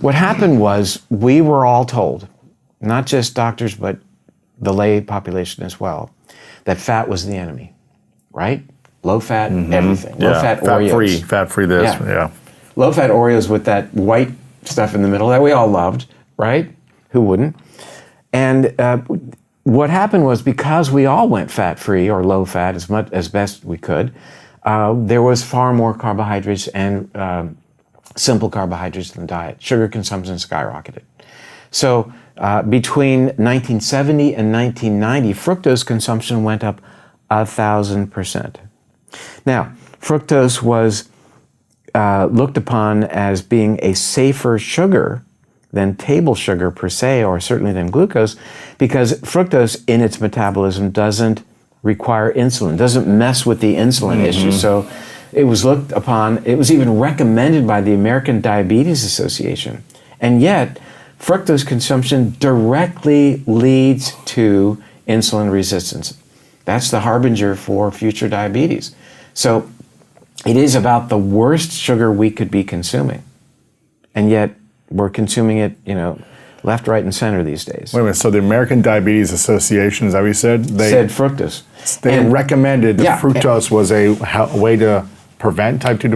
what happened was we were all told, not just doctors, but the lay population as well, that fat was the enemy, right? Low fat, everything. Low fat Oreos. Fat free this, yeah. Low fat Oreos with that white stuff in the middle that we all loved, right? Who wouldn't? And what happened was, because we all went fat free or low fat as best we could, there was far more carbohydrates and simple carbohydrates in the diet. Sugar consumption skyrocketed. So between 1970 and 1990, fructose consumption went up 1,000%. Now, fructose was looked upon as being a safer sugar than table sugar per se, or certainly than glucose, because fructose in its metabolism doesn't require insulin, doesn't mess with the insulin issue. So it was looked upon, it was even recommended by the American Diabetes Association. And yet, fructose consumption directly leads to insulin resistance. That's the harbinger for future diabetes. So it is about the worst sugar we could be consuming. And yet we're consuming it, left, right, and center these days. Wait a minute, so the American Diabetes Association, is that what you said? They said fructose. They recommended that fructose was a way to prevent type 2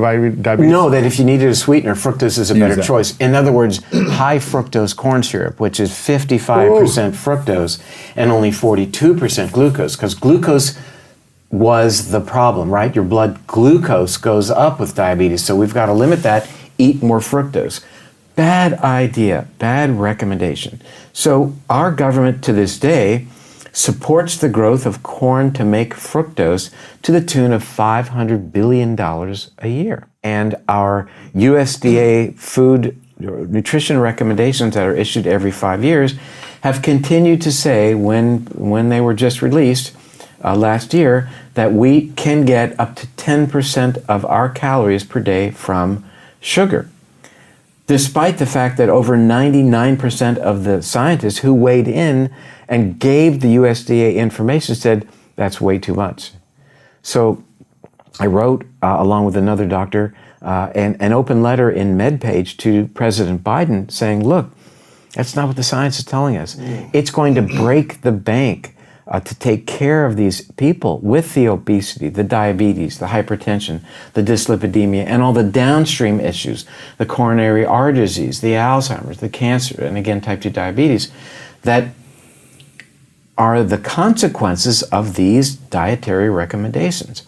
diabetes? No, that if you needed a sweetener, fructose is a better choice. In other words, high fructose corn syrup, which is 55% fructose and only 42% glucose, because glucose was the problem, right? Your blood glucose goes up with diabetes, so we've got to limit that, eat more fructose. Bad idea, bad recommendation. So our government to this day supports the growth of corn to make fructose to the tune of $500 billion a year. And our USDA food nutrition recommendations that are issued every 5 years have continued to say, when they were just released last year, that we can get up to 10% of our calories per day from sugar, despite the fact that over 99% of the scientists who weighed in and gave the USDA information said that's way too much. So I wrote, along with another doctor, an open letter in MedPage to President Biden saying, look, that's not what the science is telling us. It's going to break the bank to take care of these people with the obesity, the diabetes, the hypertension, the dyslipidemia, and all the downstream issues, the coronary artery disease, the Alzheimer's, the cancer, and again, type 2 diabetes, that are the consequences of these dietary recommendations.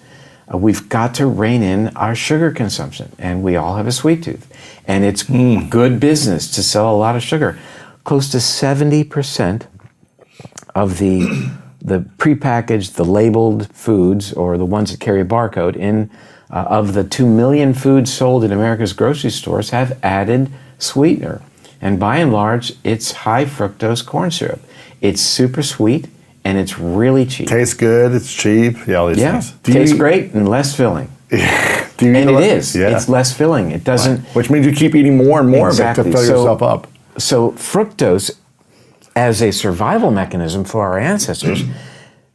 We've got to rein in our sugar consumption, and we all have a sweet tooth. And it's good business to sell a lot of sugar. Close to 70% of the prepackaged, the labeled foods, or the ones that carry a barcode, of the 2 million foods sold in America's grocery stores have added sweetener. And by and large, it's high fructose corn syrup. It's super sweet, and it's really cheap. Tastes good, it's cheap, all these things. Tastes great and less filling. And it is. It's less filling. It doesn't... Which means you keep eating more and more of it to fill yourself up. So fructose, as a survival mechanism for our ancestors,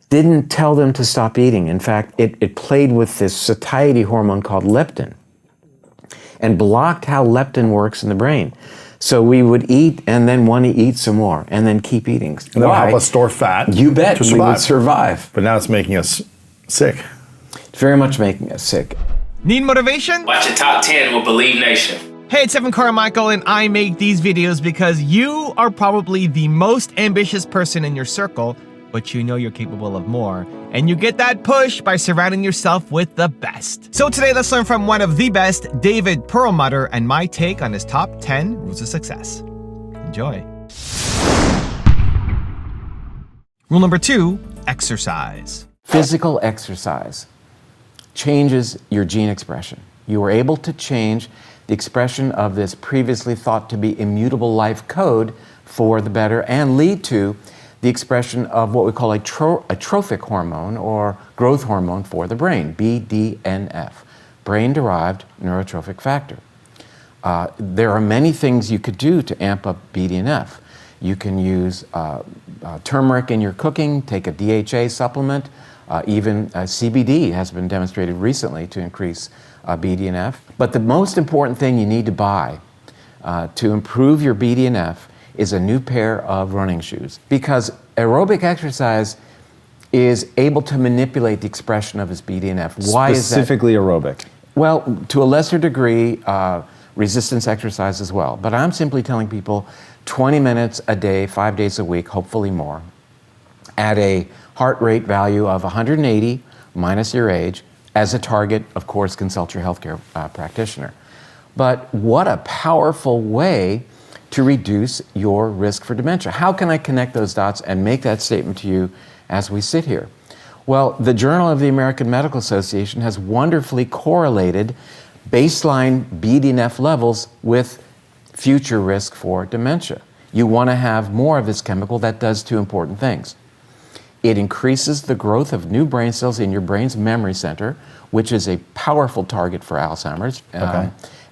didn't tell them to stop eating. In fact, it played with this satiety hormone called leptin and blocked how leptin works in the brain. So we would eat and then want to eat some more and then keep eating. And that would help us store fat. You bet, we would survive. But now it's making us sick. It's very much making us sick. Need motivation? Watch your top 10 with Believe Nation. Hey, it's Evan Carmichael, and I make these videos because you are probably the most ambitious person in your circle, but you know you're capable of more. And you get that push by surrounding yourself with the best. So today, let's learn from one of the best, David Perlmutter, and my take on his top 10 rules of success. Enjoy. Rule number 2, exercise. Physical exercise changes your gene expression. You are able to change the expression of this previously thought to be immutable life code for the better and lead to the expression of what we call a trophic hormone or growth hormone for the brain, BDNF, brain-derived neurotrophic factor. There are many things you could do to amp up BDNF. You can use turmeric in your cooking, take a DHA supplement, even CBD has been demonstrated recently to increase BDNF. But the most important thing you need to buy to improve your BDNF is a new pair of running shoes, because aerobic exercise is able to manipulate the expression of his BDNF. Why is that? Specifically aerobic. Well, to a lesser degree, resistance exercise as well. But I'm simply telling people 20 minutes a day, 5 days a week, hopefully more, at a heart rate value of 180 minus your age. As a target, of course, consult your healthcare practitioner. But what a powerful way to reduce your risk for dementia. How can I connect those dots and make that statement to you as we sit here? Well, the Journal of the American Medical Association has wonderfully correlated baseline BDNF levels with future risk for dementia. You want to have more of this chemical. That does two important things. It increases the growth of new brain cells in your brain's memory center, which is a powerful target for Alzheimer's.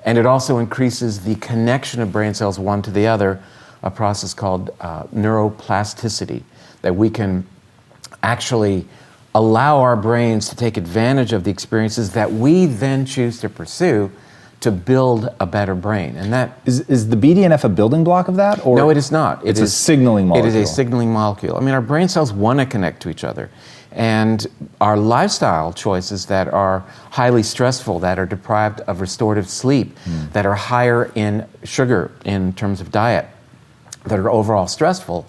And it also increases the connection of brain cells one to the other, a process called neuroplasticity, that we can actually allow our brains to take advantage of the experiences that we then choose to pursue to build a better brain. And that is the BDNF a building block of that? Or no, it is not. It's a signaling molecule. It is a signaling molecule. I mean, our brain cells want to connect to each other. And our lifestyle choices that are highly stressful, that are deprived of restorative sleep, that are higher in sugar in terms of diet, that are overall stressful,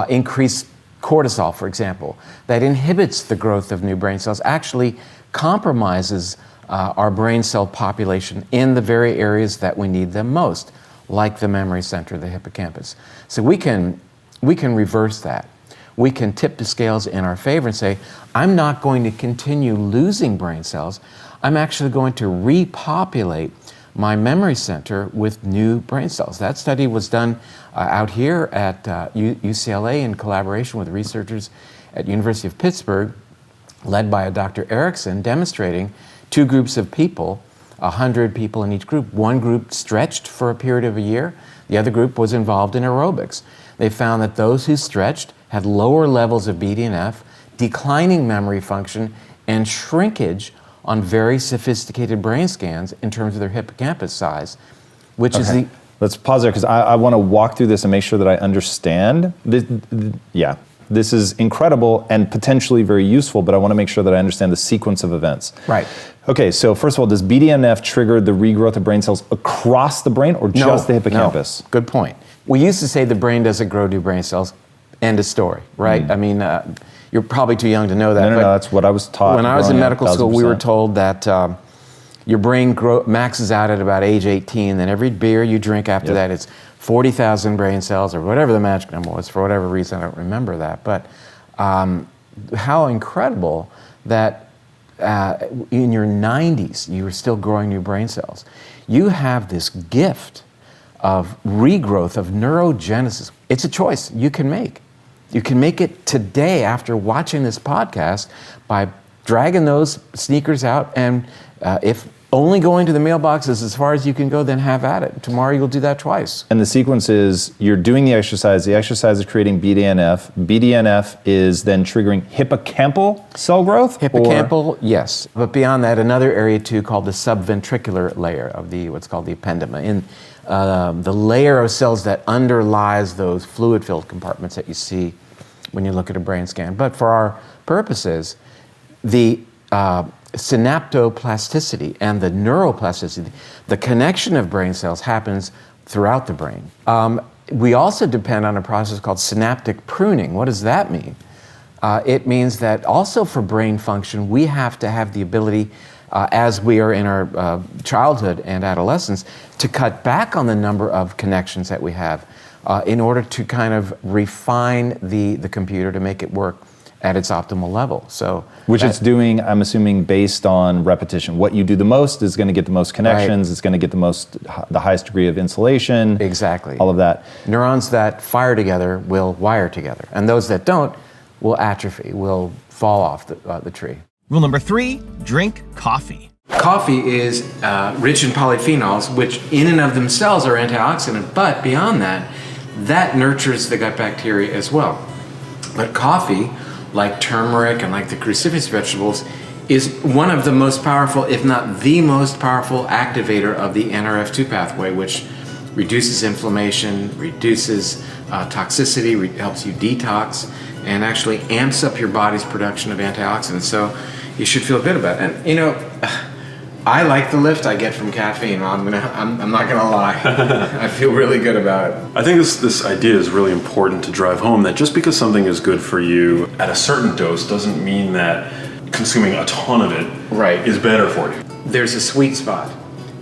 increase cortisol, for example, that inhibits the growth of new brain cells, actually compromises our brain cell population in the very areas that we need them most, like the memory center, the hippocampus. So we can reverse that. We can tip the scales in our favor and say, I'm not going to continue losing brain cells. I'm actually going to repopulate my memory center with new brain cells. That study was done out here at UCLA in collaboration with researchers at University of Pittsburgh, led by a Dr. Erickson, demonstrating two groups of people, 100 people in each group. One group stretched for a period of a year. The other group was involved in aerobics. They found that those who stretched had lower levels of BDNF, declining memory function, and shrinkage on very sophisticated brain scans in terms of their hippocampus size, which is the... Let's pause there, because I want to walk through this and make sure that I understand. This is incredible and potentially very useful, but I want to make sure that I understand the sequence of events. Right. Okay, so first of all, does BDNF trigger the regrowth of brain cells across the brain or just the hippocampus? No. Good point. We used to say the brain doesn't grow new brain cells. End of story, right? I mean, you're probably too young to know that. No, that's what I was taught. When I was in medical school, 1000%. we were told that your brain maxes out at about age 18, then every beer you drink after that, it's 40,000 brain cells or whatever the magic number was. For whatever reason, I don't remember that. But how incredible that in your 90s, you were still growing new brain cells. You have this gift of regrowth, of neurogenesis. It's a choice you can make. You can make it today after watching this podcast by dragging those sneakers out, and if only going to the mailbox is as far as you can go, then have at it. Tomorrow you'll do that twice. And the sequence is you're doing the exercise is creating BDNF. BDNF is then triggering hippocampal cell growth? Hippocampal, yes. But beyond that, another area too called the subventricular layer of what's called the ependyma. In the layer of cells that underlies those fluid-filled compartments that you see when you look at a brain scan. But for our purposes, the synaptoplasticity and the neuroplasticity, the connection of brain cells happens throughout the brain. We also depend on a process called synaptic pruning. What does that mean? It means that also for brain function, we have to have the ability, as we are in our childhood and adolescence, to cut back on the number of connections that we have in order to kind of refine the computer to make it work at its optimal level. So, which it's doing, I'm assuming, based on repetition. What you do the most is going to get the most connections. Right. It's going to get the highest degree of insulation. Exactly. All of that. Neurons that fire together will wire together, and those that don't will atrophy, will fall off the tree. Rule number 3, drink coffee. Coffee is rich in polyphenols, which in and of themselves are antioxidant, but beyond that, that nurtures the gut bacteria as well. But coffee, like turmeric and like the cruciferous vegetables, is one of the most powerful, if not the most powerful activator of the NRF2 pathway, which reduces inflammation, reduces toxicity, helps you detox, and actually amps up your body's production of antioxidants. So you should feel good about it. And you know, I like the lift I get from caffeine. I'm not gonna lie. I feel really good about it. I think this idea is really important to drive home, that just because something is good for you at a certain dose doesn't mean that consuming a ton of it is better for you. There's a sweet spot,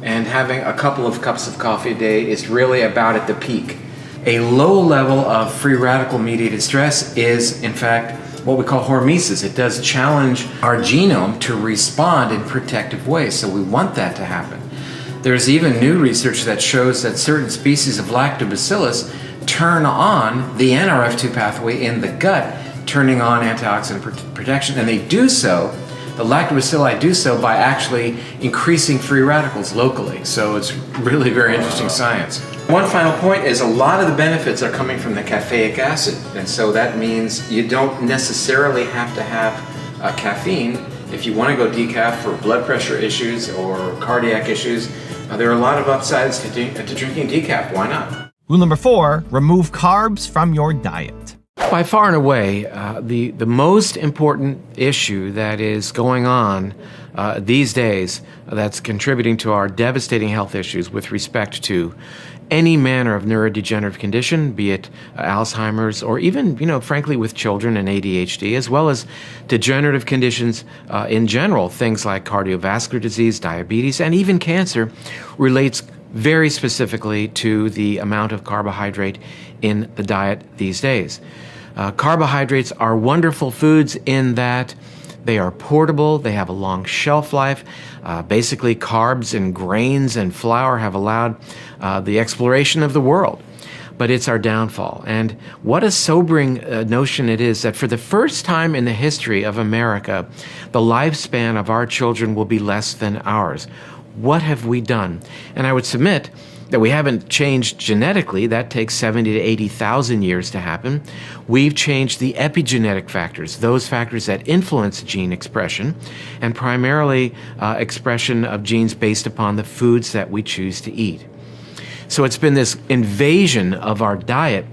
and having a couple of cups of coffee a day is really about at the peak. A low level of free radical mediated stress is, in fact, what we call hormesis. It does challenge our genome to respond in protective ways, so we want that to happen. There's even new research that shows that certain species of lactobacillus turn on the NRF2 pathway in the gut, turning on antioxidant protection, and they do so, the lactobacilli do so by actually increasing free radicals locally. So it's really very interesting science. One final point is a lot of the benefits are coming from the caffeic acid, and so that means you don't necessarily have to have caffeine if you want to go decaf for blood pressure issues or cardiac issues. There are a lot of upsides to drinking decaf. Why not? Rule number 4, remove carbs from your diet. By far and away, the most important issue that is going on these days that's contributing to our devastating health issues with respect to any manner of neurodegenerative condition, be it Alzheimer's or even, frankly, with children and ADHD, as well as degenerative conditions in general, things like cardiovascular disease, diabetes, and even cancer, relates very specifically to the amount of carbohydrate in the diet these days. Carbohydrates are wonderful foods in that they are portable, they have a long shelf life. Basically, carbs and grains and flour have allowed the exploration of the world. But it's our downfall. And what a sobering notion it is that for the first time in the history of America, the lifespan of our children will be less than ours. What have we done? And I would submit that we haven't changed genetically. That takes 70 to 80,000 years to happen. We've changed the epigenetic factors, those factors that influence gene expression, and primarily expression of genes based upon the foods that we choose to eat. So it's been this invasion of our diet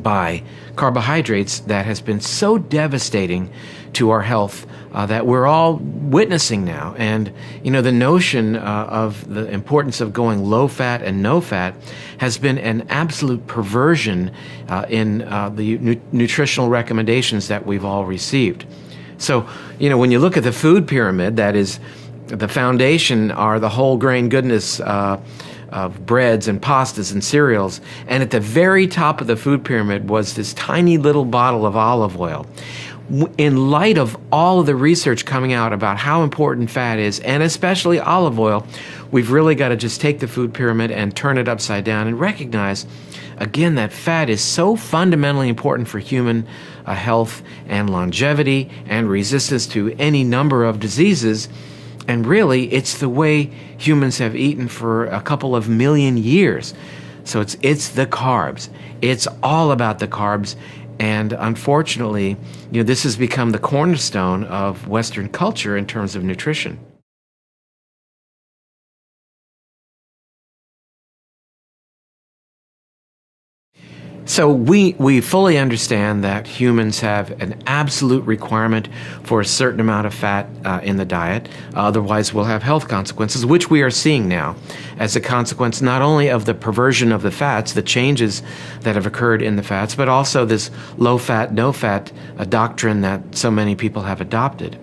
by carbohydrates that has been so devastating to our health that we're all witnessing now. And, the notion of the importance of going low fat and no fat has been an absolute perversion in the nutritional recommendations that we've all received. So, when you look at the food pyramid, that is, the foundation are the whole grain goodness of breads and pastas and cereals, and at the very top of the food pyramid was this tiny little bottle of olive oil. In light of all of the research coming out about how important fat is, and especially olive oil, we've really got to just take the food pyramid and turn it upside down and recognize, again, that fat is so fundamentally important for human health and longevity and resistance to any number of diseases. And really, it's the way humans have eaten for a couple of million years. So it's the carbs. It's all about the carbs. And unfortunately, this has become the cornerstone of Western culture in terms of nutrition. So we fully understand that humans have an absolute requirement for a certain amount of fat in the diet. Otherwise, we'll have health consequences, which we are seeing now as a consequence not only of the perversion of the fats, the changes that have occurred in the fats, but also this low-fat, no-fat doctrine that so many people have adopted.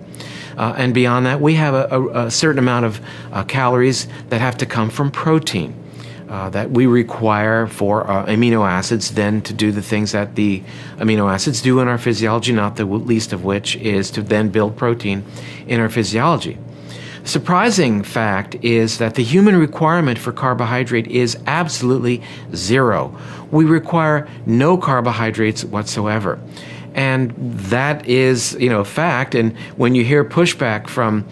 And beyond that, we have a certain amount of calories that have to come from protein. That we require for amino acids then to do the things that the amino acids do in our physiology, not the least of which is to then build protein in our physiology. Surprising fact is that the human requirement for carbohydrate is absolutely zero. We require no carbohydrates whatsoever. And that is, fact. And when you hear pushback from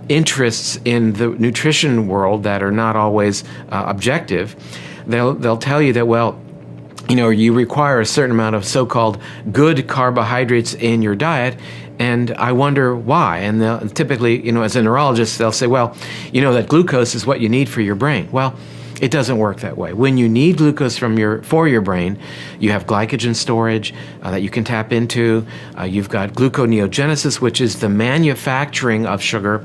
interests in the nutrition world that are not always objective, they'll tell you that, well, you require a certain amount of so-called good carbohydrates in your diet, and I wonder why. And typically, as a neurologist, they'll say, well, that glucose is what you need for your brain. Well, It doesn't work that way. When you need glucose for your brain, you have glycogen storage that you can tap into. You've got gluconeogenesis, which is the manufacturing of sugar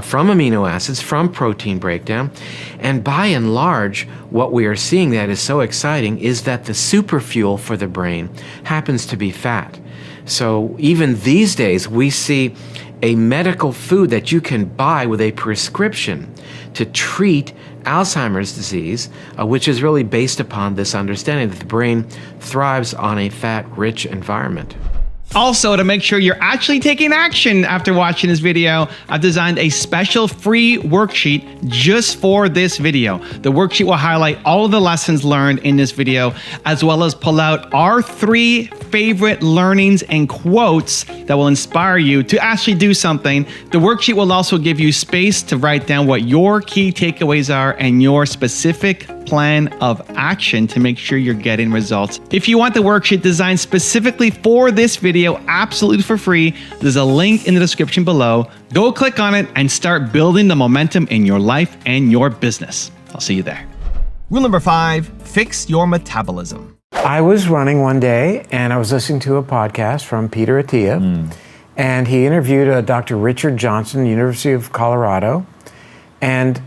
from amino acids, from protein breakdown. And by and large, what we are seeing that is so exciting is that the superfuel for the brain happens to be fat. So even these days, we see a medical food that you can buy with a prescription to treat Alzheimer's disease, which is really based upon this understanding that the brain thrives on a fat-rich environment. Also, to make sure you're actually taking action after watching this video, I've designed a special free worksheet just for this video. The worksheet will highlight all of the lessons learned in this video, as well as pull out our 3 favorite learnings and quotes that will inspire you to actually do something. The worksheet will also give you space to write down what your key takeaways are and your specific plan of action to make sure you're getting results. If you want the worksheet designed specifically for this video, absolutely for free, there's a link in the description below. Go click on it and start building the momentum in your life and your business. I'll see you there. Rule number 5, fix your metabolism. I was running one day and I was listening to a podcast from Peter Attia, and he interviewed Dr. Richard Johnson, University of Colorado, and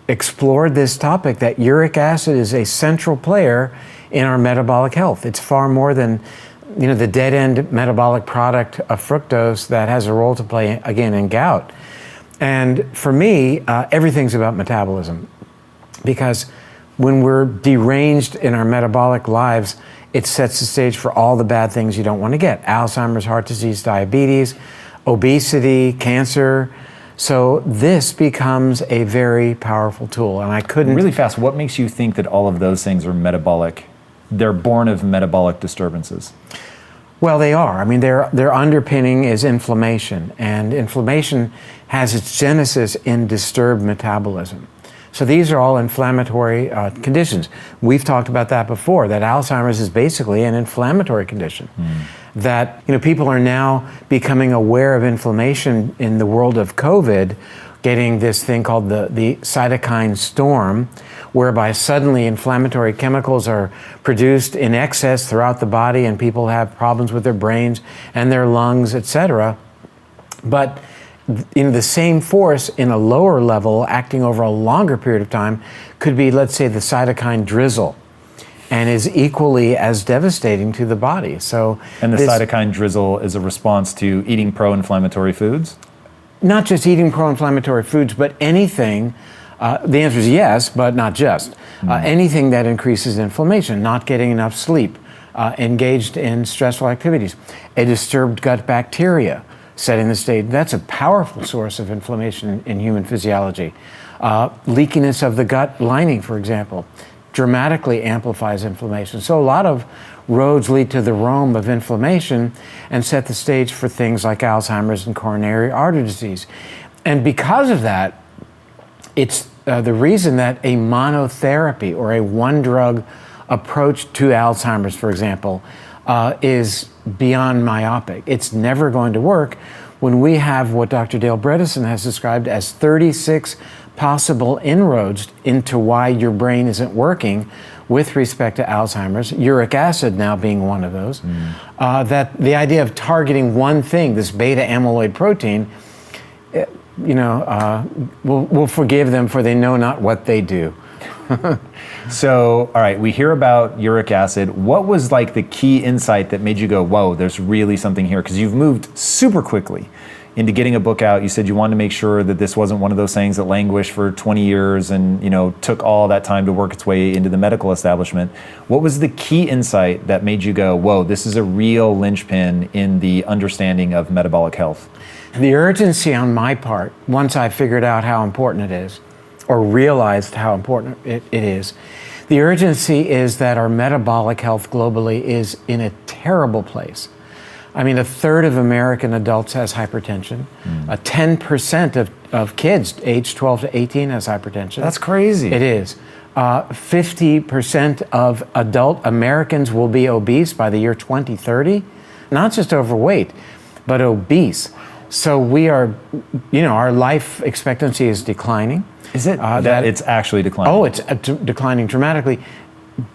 explored this topic that uric acid is a central player in our metabolic health. It's far more than the dead-end metabolic product of fructose that has a role to play, again, in gout. And for me, everything's about metabolism, because when we're deranged in our metabolic lives, it sets the stage for all the bad things you don't want to get. Alzheimer's, heart disease, diabetes, obesity, cancer. So this becomes a very powerful tool, and I couldn't... Really fast, what makes you think that all of those things are metabolic? They're born of metabolic disturbances. Well, they are. I mean, their underpinning is inflammation, and inflammation has its genesis in disturbed metabolism. So these are all inflammatory conditions. We've talked about that before, that Alzheimer's is basically an inflammatory condition. That people are now becoming aware of inflammation in the world of COVID, getting this thing called the cytokine storm, whereby suddenly inflammatory chemicals are produced in excess throughout the body and people have problems with their brains and their lungs, etc. But the same force in a lower level acting over a longer period of time could be, let's say, the cytokine drizzle, and is equally as devastating to the body. And the cytokine drizzle is a response to eating pro-inflammatory foods? Not just eating pro-inflammatory foods, but anything. The answer is yes, but not just. Anything that increases inflammation, not getting enough sleep, engaged in stressful activities, a disturbed gut bacteria, setting the stage. That's a powerful source of inflammation in human physiology. Leakiness of the gut lining, for example, dramatically amplifies inflammation. So a lot of roads lead to the Rome of inflammation and set the stage for things like Alzheimer's and coronary artery disease. And because of that, it's the reason that a monotherapy or a one-drug approach to Alzheimer's, for example, is beyond myopic. It's never going to work when we have what Dr. Dale Bredesen has described as 36 possible inroads into why your brain isn't working with respect to Alzheimer's, uric acid now being one of those. That the idea of targeting one thing, this beta amyloid protein, we'll forgive them, for they know not what they do. So, all right, we hear about uric acid. What was like the key insight that made you go, whoa, there's really something here? Because you've moved super quickly into getting a book out. You said you wanted to make sure that this wasn't one of those things that languished for 20 years and took all that time to work its way into the medical establishment. What was the key insight that made you go, whoa, this is a real linchpin in the understanding of metabolic health? The urgency on my part, once I figured out how important it is, or realized how important it is, the urgency is that our metabolic health globally is in a terrible place. I mean, 1/3 of American adults has hypertension. 10% of kids aged 12 to 18 has hypertension. That's crazy. It is. 50% of adult Americans will be obese by the year 2030. Not just overweight, but obese. So we are, our life expectancy is declining. Is it? It's actually declining. Oh, it's declining dramatically.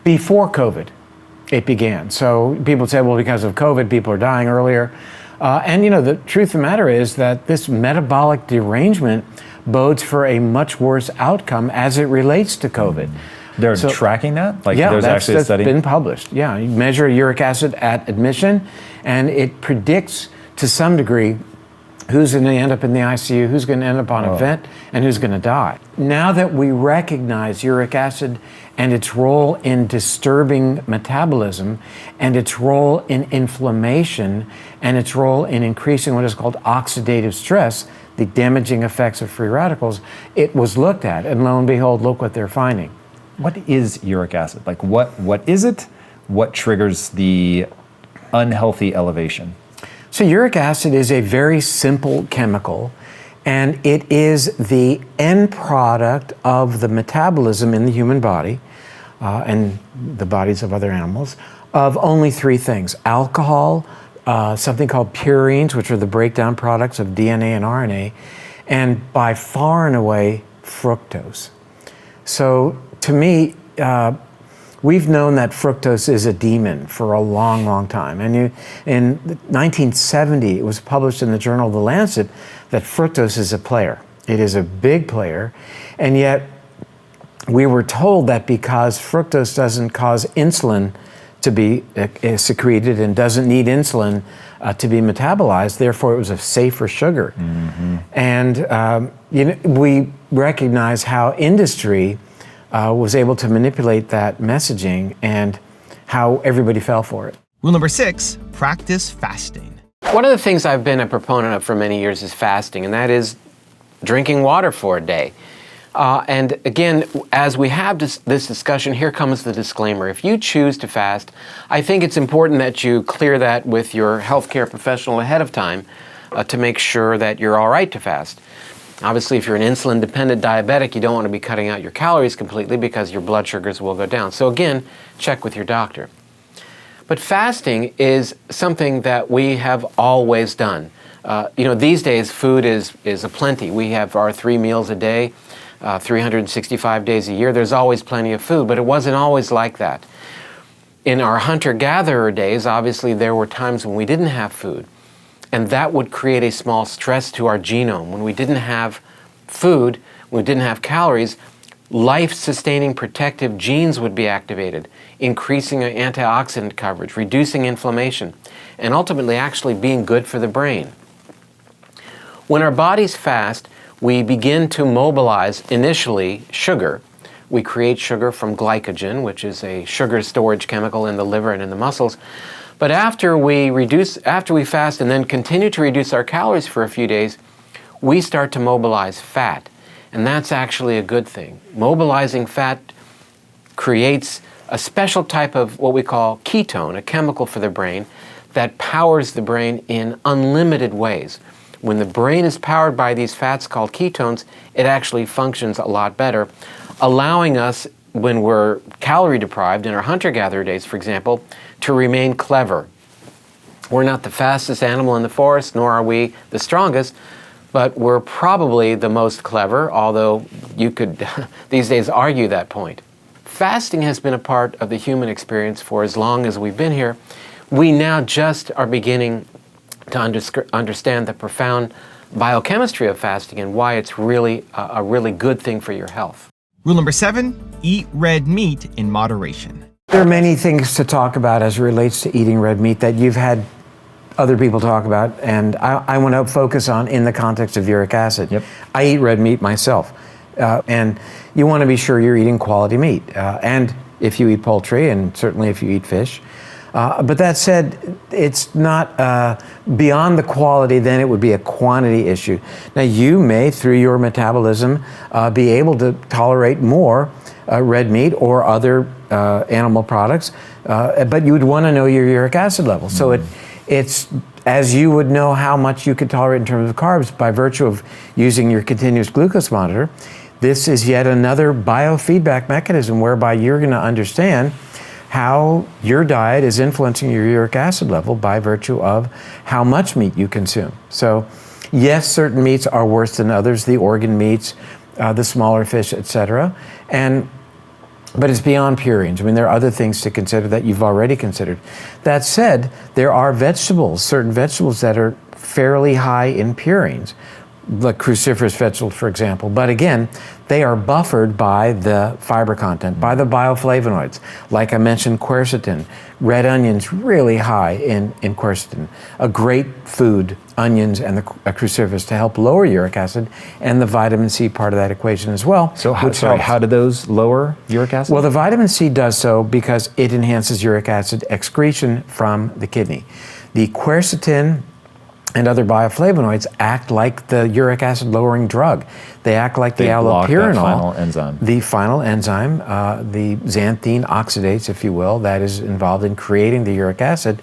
Before COVID, it began. So people say, well, because of COVID, people are dying earlier. And the truth of the matter is that this metabolic derangement bodes for a much worse outcome as it relates to COVID. They're tracking that? There's actually a study? That's been published. Yeah, you measure uric acid at admission, and it predicts to some degree who's going to end up in the ICU, who's going to end up on a vent, and who's going to die. Now that we recognize uric acid and its role in disturbing metabolism, and its role in inflammation, and its role in increasing what is called oxidative stress, the damaging effects of free radicals, it was looked at, and lo and behold, look what they're finding. What is uric acid? What is it? What triggers the unhealthy elevation? So uric acid is a very simple chemical, and it is the end product of the metabolism in the human body and the bodies of other animals of only three things: alcohol, something called purines, which are the breakdown products of DNA and RNA, and by far and away fructose. So to me, we've known that fructose is a demon for a long, long time. And in 1970, it was published in the journal The Lancet that fructose is a player. It is a big player. And yet, we were told that because fructose doesn't cause insulin to be secreted and doesn't need insulin to be metabolized, therefore it was a safer sugar. Mm-hmm. And we recognize how industry was able to manipulate that messaging and how everybody fell for it. Rule number 6, practice fasting. One of the things I've been a proponent of for many years is fasting, and that is drinking water for a day. And again, as we have this discussion, here comes the disclaimer. If you choose to fast, I think it's important that you clear that with your healthcare professional ahead of time to make sure that you're all right to fast. Obviously, if you're an insulin-dependent diabetic, you don't want to be cutting out your calories completely because your blood sugars will go down. So again, check with your doctor. But fasting is something that we have always done. These days, food is aplenty. We have our 3 meals a day, 365 days a year. There's always plenty of food, but it wasn't always like that. In our hunter-gatherer days, obviously, there were times when we didn't have food. And that would create a small stress to our genome. When we didn't have food, when we didn't have calories, life-sustaining protective genes would be activated, increasing our antioxidant coverage, reducing inflammation, and ultimately actually being good for the brain. When our bodies fast, we begin to mobilize initially sugar. We create sugar from glycogen, which is a sugar storage chemical in the liver and in the muscles. But after we fast and then continue to reduce our calories for a few days, we start to mobilize fat. And that's actually a good thing. Mobilizing fat creates a special type of what we call ketone, a chemical for the brain, that powers the brain in unlimited ways. When the brain is powered by these fats called ketones, it actually functions a lot better, allowing us, when we're calorie deprived in our hunter-gatherer days, for example, to remain clever. We're not the fastest animal in the forest, nor are we the strongest, but we're probably the most clever, although you could these days argue that point. Fasting has been a part of the human experience for as long as we've been here. We now just are beginning to understand the profound biochemistry of fasting and why it's really a really good thing for your health. Rule number 7, eat red meat in moderation. There are many things to talk about as it relates to eating red meat that you've had other people talk about, and I want to focus on in the context of uric acid. Yep. I eat red meat myself, and you want to be sure you're eating quality meat, and if you eat poultry, and certainly if you eat fish. But that said, it's not beyond the quality, then it would be a quantity issue. Now you may, through your metabolism, be able to tolerate more red meat or other animal products, but you would want to know your uric acid level. So it's as you would know how much you could tolerate in terms of carbs by virtue of using your continuous glucose monitor. This is yet another biofeedback mechanism whereby you're going to understand how your diet is influencing your uric acid level by virtue of how much meat you consume. So Yes, certain meats are worse than others, the organ meats, the smaller fish, etc. But it's beyond purines. I mean, there are other things to consider that you've already considered. That said, there are vegetables, certain vegetables that are fairly high in purines, like cruciferous vegetables, for example. But again, they are buffered by the fiber content, by the bioflavonoids. Like I mentioned, quercetin. Red onions, really high in quercetin. A great food, onions and the cruciferous, to help lower uric acid, and the vitamin C part of that equation as well. So how do those lower uric acid? Well, the vitamin C does so because it enhances uric acid excretion from the kidney. The quercetin and other bioflavonoids act like the uric acid lowering drug. They act like the allopurinol, the final enzyme, the xanthine oxidase, if you will, that is involved in creating the uric acid.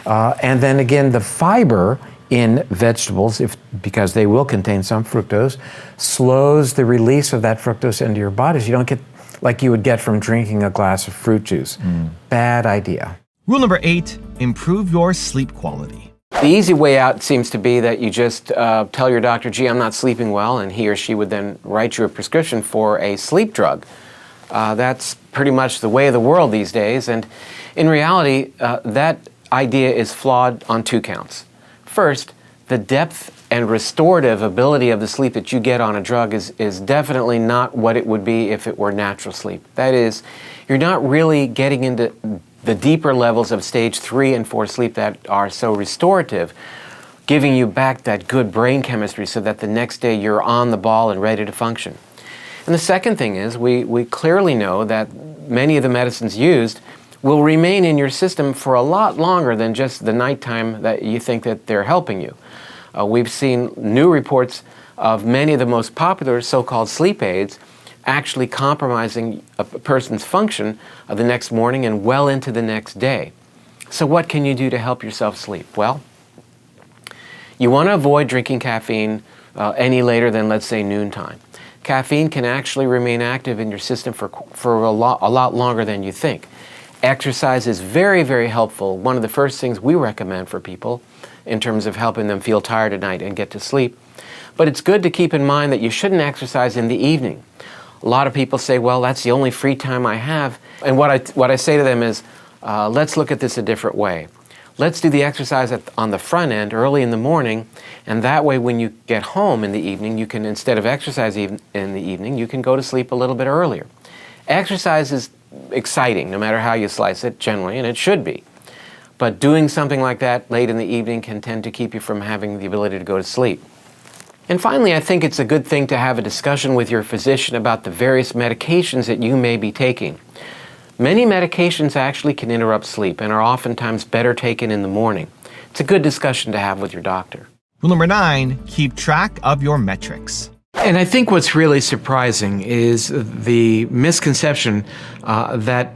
And then again, the fiber in vegetables, because they will contain some fructose, slows the release of that fructose into your body, so you don't get like you would get from drinking a glass of fruit juice. Bad idea. Rule number 8, improve your sleep quality. The easy way out seems to be that you just tell your doctor, gee, I'm not sleeping well, and he or she would then write you a prescription for a sleep drug. That's pretty much the way of the world these days, and in reality, that idea is flawed on 2 counts. First, the depth and restorative ability of the sleep that you get on a drug is definitely not what it would be if it were natural sleep. That is, you're not really getting into the deeper levels of stage 3 and 4 sleep that are so restorative, giving you back that good brain chemistry so that the next day you're on the ball and ready to function. And the second thing is, we clearly know that many of the medicines used will remain in your system for a lot longer than just the nighttime that you think that they're helping you. We've seen new reports of many of the most popular so-called sleep aids actually compromising a person's function the next morning and well into the next day. So what can you do to help yourself sleep? Well, you want to avoid drinking caffeine any later than, let's say, noontime. Caffeine can actually remain active in your system for a lot longer than you think. Exercise is very, very helpful. One of the first things we recommend for people in terms of helping them feel tired at night and get to sleep. But it's good to keep in mind that you shouldn't exercise in the evening. A lot of people say, well, that's the only free time I have. And what I say to them is, let's look at this a different way. Let's do the exercise on the front end early in the morning, and that way when you get home in the evening, you can, instead of exercising in the evening, you can go to sleep a little bit earlier. Exercise is exciting, no matter how you slice it, generally, and it should be. But doing something like that late in the evening can tend to keep you from having the ability to go to sleep. And finally, I think it's a good thing to have a discussion with your physician about the various medications that you may be taking. Many medications actually can interrupt sleep and are oftentimes better taken in the morning. It's a good discussion to have with your doctor. Rule number 9, keep track of your metrics. And I think what's really surprising is the misconception that,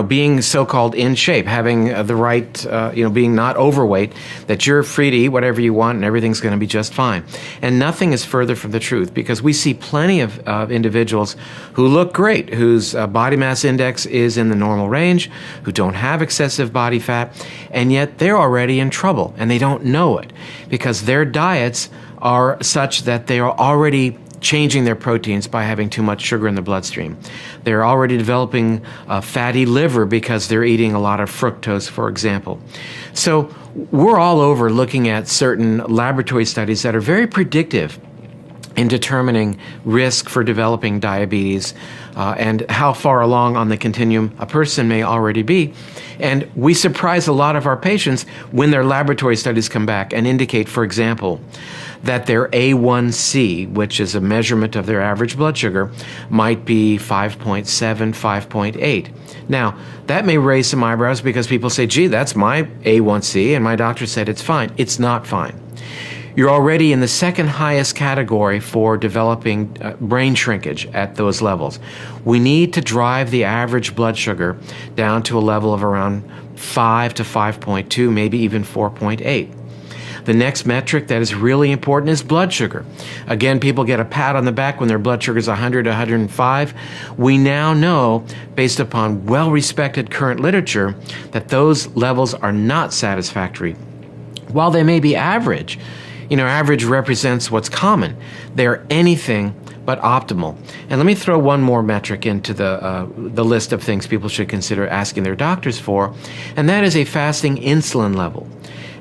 being so-called in shape, having the right, being not overweight, that you're free to eat whatever you want and everything's going to be just fine. And nothing is further from the truth, because we see plenty of individuals who look great, whose body mass index is in the normal range, who don't have excessive body fat, and yet they're already in trouble, and they don't know it, because their diets are such that they are already changing their proteins by having too much sugar in the bloodstream. They're already developing a fatty liver because they're eating a lot of fructose, for example. So we're all over looking at certain laboratory studies that are very predictive in determining risk for developing diabetes and how far along on the continuum a person may already be. And we surprise a lot of our patients when their laboratory studies come back and indicate, for example, that their A1C, which is a measurement of their average blood sugar, might be 5.7, 5.8. Now, that may raise some eyebrows because people say, gee, that's my A1C, and my doctor said it's fine. It's not fine. You're already in the second highest category for developing brain shrinkage at those levels. We need to drive the average blood sugar down to a level of around 5 to 5.2, maybe even 4.8. The next metric that is really important is blood sugar. Again, people get a pat on the back when their blood sugar is 100 to 105. We now know, based upon well-respected current literature, that those levels are not satisfactory. While they may be average, average represents what's common. They're anything but optimal. And let me throw one more metric into the list of things people should consider asking their doctors for, and that is a fasting insulin level.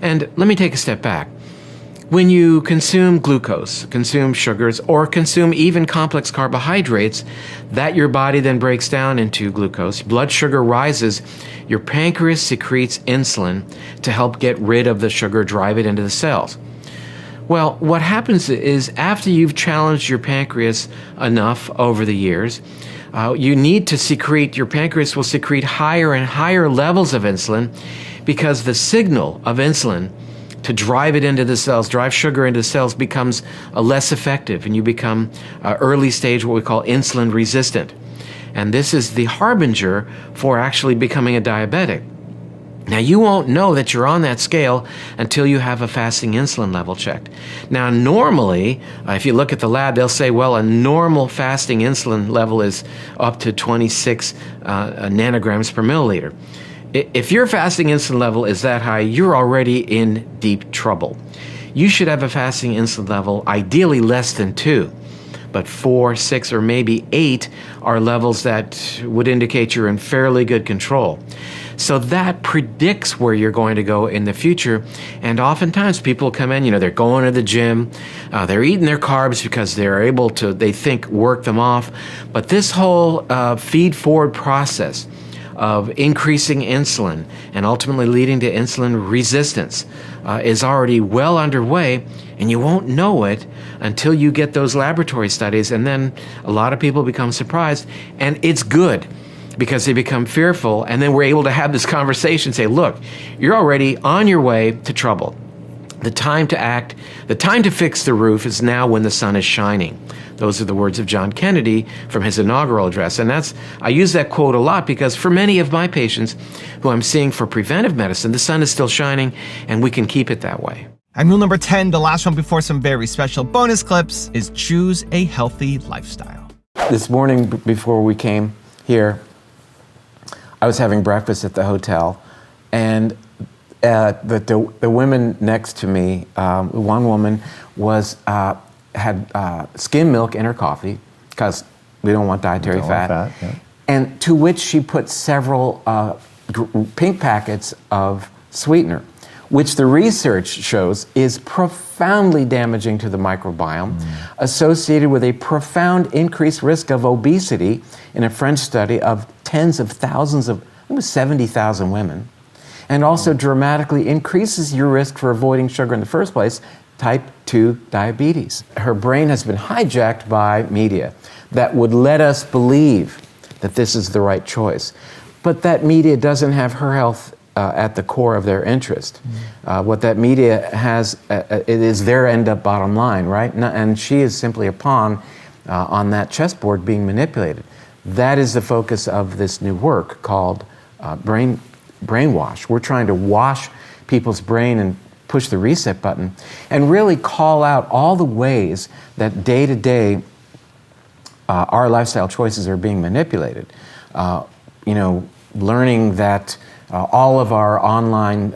And let me take a step back. When you consume glucose, consume sugars, or consume even complex carbohydrates that your body then breaks down into glucose, blood sugar rises, your pancreas secretes insulin to help get rid of the sugar, drive it into the cells. Well, what happens is after you've challenged your pancreas enough over the years, you need to secrete, your pancreas will secrete higher and higher levels of insulin because the signal of insulin to drive it into the cells, drive sugar into the cells, becomes less effective, and you become early stage what we call insulin resistant. And this is the harbinger for actually becoming a diabetic. Now, you won't know that you're on that scale until you have a fasting insulin level checked. Now, normally, if you look at the lab, they'll say, well, a normal fasting insulin level is up to 26 nanograms per milliliter. If your fasting insulin level is that high, you're already in deep trouble. You should have a fasting insulin level ideally less than 2, but 4, 6, or maybe 8 are levels that would indicate you're in fairly good control. So that predicts where you're going to go in the future. And oftentimes people come in, they're going to the gym, they're eating their carbs because they're able to, they think, work them off. But this whole feed-forward process of increasing insulin and ultimately leading to insulin resistance is already well underway, and you won't know it until you get those laboratory studies, and then a lot of people become surprised, and it's good because they become fearful, and then we're able to have this conversation, say, look, you're already on your way to trouble. The time to act, the time to fix the roof is now when the sun is shining. Those are the words of John Kennedy from his inaugural address. And I use that quote a lot because for many of my patients who I'm seeing for preventive medicine, the sun is still shining and we can keep it that way. And rule number 10, the last one before some very special bonus clips, is choose a healthy lifestyle. This morning before we came here, I was having breakfast at the hotel, and the women next to me, one woman had skim milk in her coffee because we don't want dietary fat. Yeah. And to which she put several pink packets of sweetener, which the research shows is profoundly damaging to the microbiome, associated with a profound increased risk of obesity in a French study of tens of thousands of, it was 70,000 women, and also dramatically increases your risk for avoiding sugar in the first place, type 2 diabetes. Her brain has been hijacked by media that would let us believe that this is the right choice. But that media doesn't have her health at the core of their interest. What that media has, it is their end-up bottom line, right? And she is simply a pawn on that chessboard being manipulated. That is the focus of this new work called brainwash. We're trying to wash people's brain and push the reset button and really call out all the ways that day to day our lifestyle choices are being manipulated. Learning that all of our online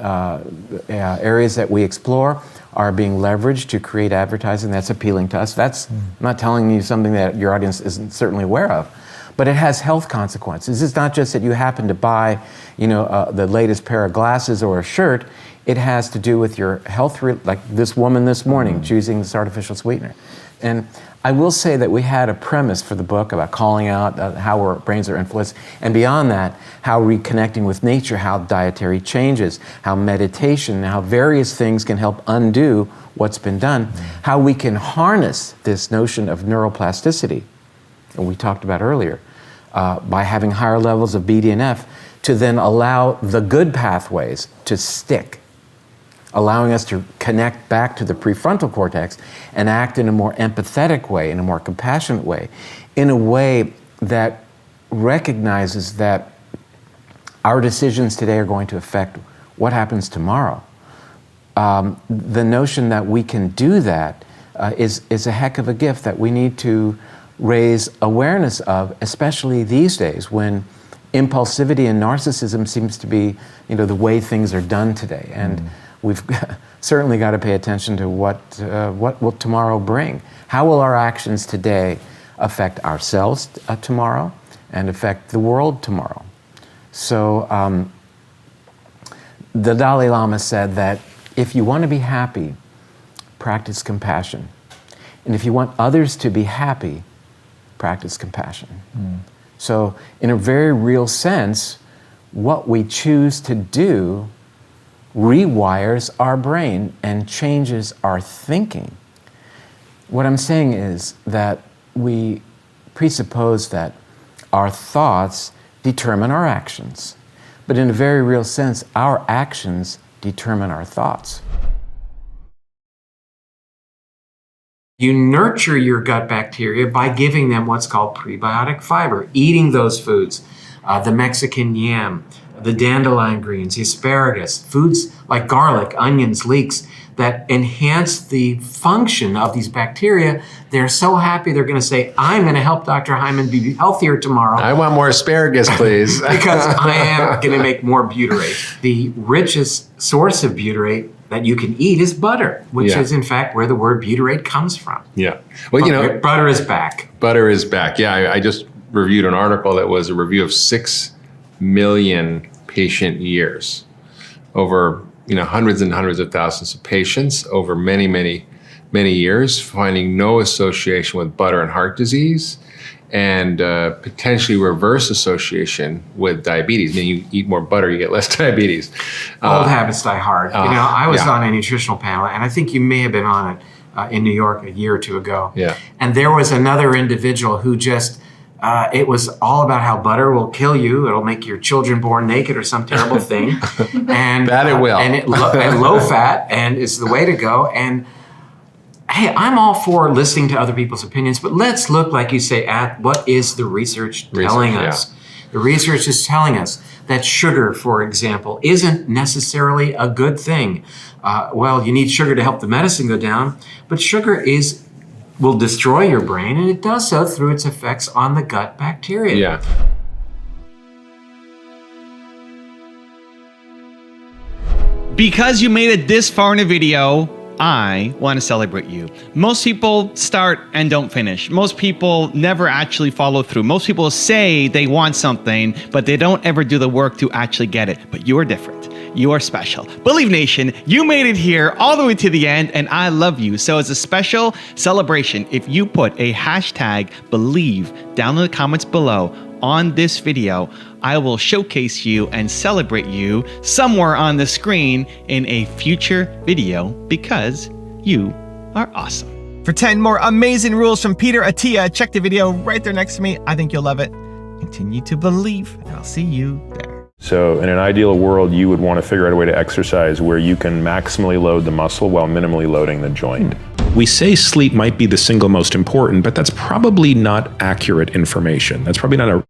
areas that we explore are being leveraged to create advertising that's appealing to us. I'm not telling you something that your audience isn't certainly aware of, but it has health consequences. It's not just that you happen to buy, the latest pair of glasses or a shirt. It has to do with your health, like this woman this morning choosing this artificial sweetener. And I will say that we had a premise for the book about calling out how our brains are influenced, and beyond that, how reconnecting with nature, how dietary changes, how meditation, how various things can help undo what's been done, how we can harness this notion of neuroplasticity, that we talked about earlier, by having higher levels of BDNF to then allow the good pathways to stick, allowing us to connect back to the prefrontal cortex and act in a more empathetic way, in a more compassionate way, in a way that recognizes that our decisions today are going to affect what happens tomorrow. The notion that we can do that is a heck of a gift that we need to raise awareness of, especially these days when impulsivity and narcissism seems to be, the way things are done today. And we've certainly got to pay attention to what will tomorrow bring. How will our actions today affect ourselves tomorrow and affect the world tomorrow? So the Dalai Lama said that if you want to be happy, practice compassion. And if you want others to be happy, practice compassion. So in a very real sense, what we choose to do rewires our brain and changes our thinking. What I'm saying is that we presuppose that our thoughts determine our actions. But in a very real sense, our actions determine our thoughts. You nurture your gut bacteria by giving them what's called prebiotic fiber, eating those foods, the Mexican yam, the dandelion greens, the asparagus, foods like garlic, onions, leeks that enhance the function of these bacteria. They're so happy they're going to say, I'm going to help Dr. Hyman be healthier tomorrow. I want more asparagus, please. Because I am going to make more butyrate. The richest source of butyrate that you can eat is butter, which is in fact where the word butyrate comes from. Yeah. Well, you know, butter is back. Butter is back. Yeah, I just reviewed an article that was a review of 6 million patient years over, hundreds and hundreds of thousands of patients over many, many, many years, finding no association with butter and heart disease, and potentially reverse association with diabetes. I mean, you eat more butter, you get less diabetes. Old habits die hard. I was on a nutritional panel, and I think you may have been on it in New York a year or two ago. Yeah. And there was another individual who just, it was all about how butter will kill you. It'll make your children born naked or some terrible thing. And that it will. And low fat, and it's the way to go. And hey, I'm all for listening to other people's opinions, but let's look, like you say, at what is the research telling us. The research is telling us that sugar, for example, isn't necessarily a good thing. Well, you need sugar to help the medicine go down, but sugar will destroy your brain, and it does so through its effects on the gut bacteria. Yeah. Because you made it this far in a video, I want to celebrate you. Most people start and don't finish. Most people never actually follow through. Most people say they want something, but they don't ever do the work to actually get it. But you are different. You are special. Believe Nation, you made it here all the way to the end, and I love you. So as a special celebration, if you put a hashtag Believe down in the comments below on this video, I will showcase you and celebrate you somewhere on the screen in a future video because you are awesome. For 10 more amazing rules from Peter Attia, check the video right there next to me. I think you'll love it. Continue to believe, and I'll see you there. So in an ideal world, you would want to figure out a way to exercise where you can maximally load the muscle while minimally loading the joint. We say sleep might be the single most important, but that's probably not accurate information. That's probably not a